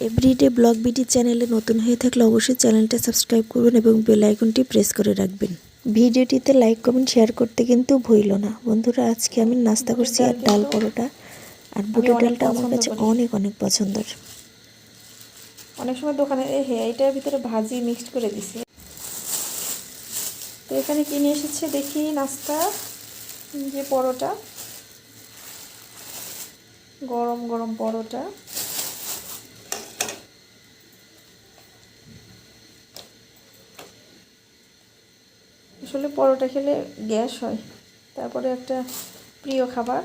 Everyday blog BD চ্যানেলে নতুন হয়ে থাকলে অবশ্যই চ্যানেলটা সাবস্ক্রাইব করবেন এবং বেল আইকনটি প্রেস করে রাখবেন। ভিডিওটিতে লাইক কমেন্ট শেয়ার করতে কিন্তু ভুলো না। বন্ধুরা, আজকে আমি নাস্তা করছি আর ডাল পরোটা, আর বুটের ডালটা আমার কাছে অনেক অনেক পছন্দের। অনেক সময় দোকানে এইটার ভিতরে ভাজি মিক্সড করে দিছি। তো এখানে কি নিয়ে এসেছে দেখি, নাস্তা যে পরোটা, গরম গরম পরোটা। আসলে পরোটা খেলে গ্যাস হয়, তারপরে একটা প্রিয় খাবার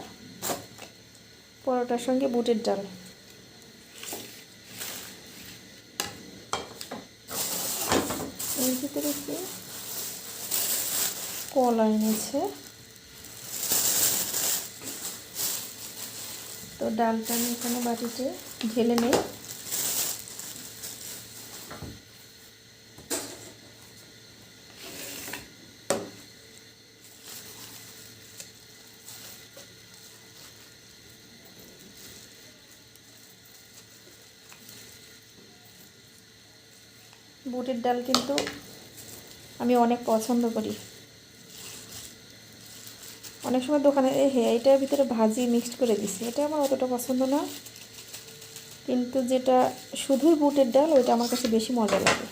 পরোটার সঙ্গে বুটের ডাল। এর ভিতরে কি কলা এনেছে, তো ডালটা আমি এখানে বাটিতে ঢেলে নেই। বুটের ডাল কিন্তু আমি অনেক পছন্দ করি। অনেক সময় দোকানে এইটার ভিতরে ভাজি মিক্সড করে দিছি, এটা আমার অতটা পছন্দ না, কিন্তু যেটা শুধুই বুটের ডাল ওইটা আমার কাছে বেশি মজা লাগে।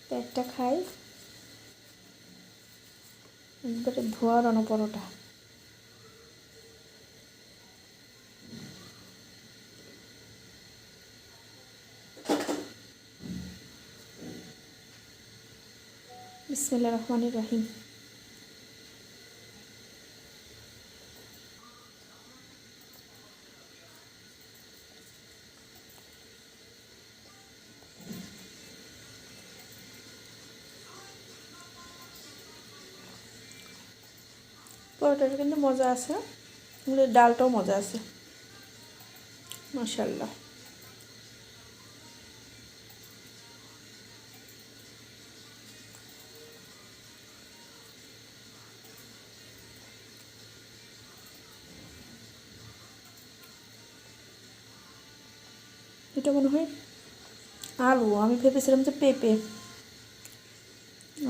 তো একটা খাই, একবারে ধোয়ার পরোটা। বিসমিল্লাহির রহমানির রহিম। পরোটাটা কিন্তু মজা আছে, ডালটাও মজা আছে, মাশাআল্লাহ। এটা মনে হয় আলু, আমি ভেবেছিলাম যে পেঁপে,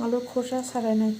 আলুর খোসা ছাড়াই নাই।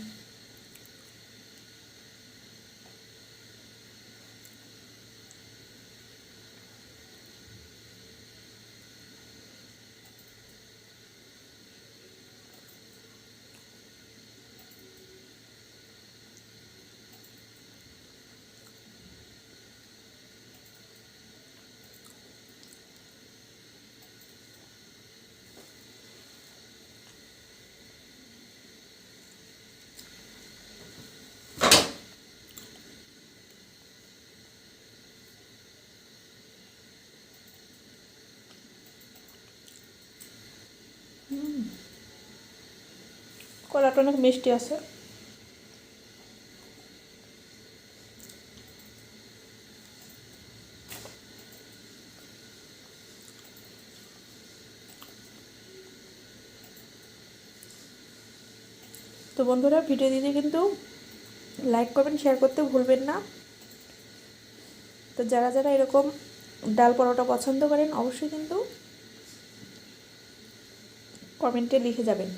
কলাটা অনেক মিষ্টি আছে। তো বন্ধুরা, ভিডিও দিতে কিন্তু লাইক করবেন, শেয়ার করতে ভুলবেন না। তো যারা যারা এরকম ডাল পরোটা পছন্দ করেন অবশ্যই কিন্তু কমেন্টে লিখে যাবেন।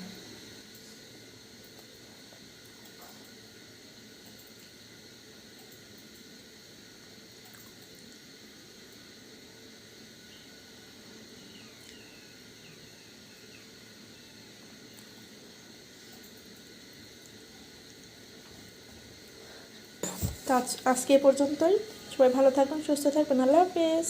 তো আজকে এ পর্যন্তই। সবাই ভালো থাকবেন, সুস্থ থাকবেন। আল্লাহ হাফেজ।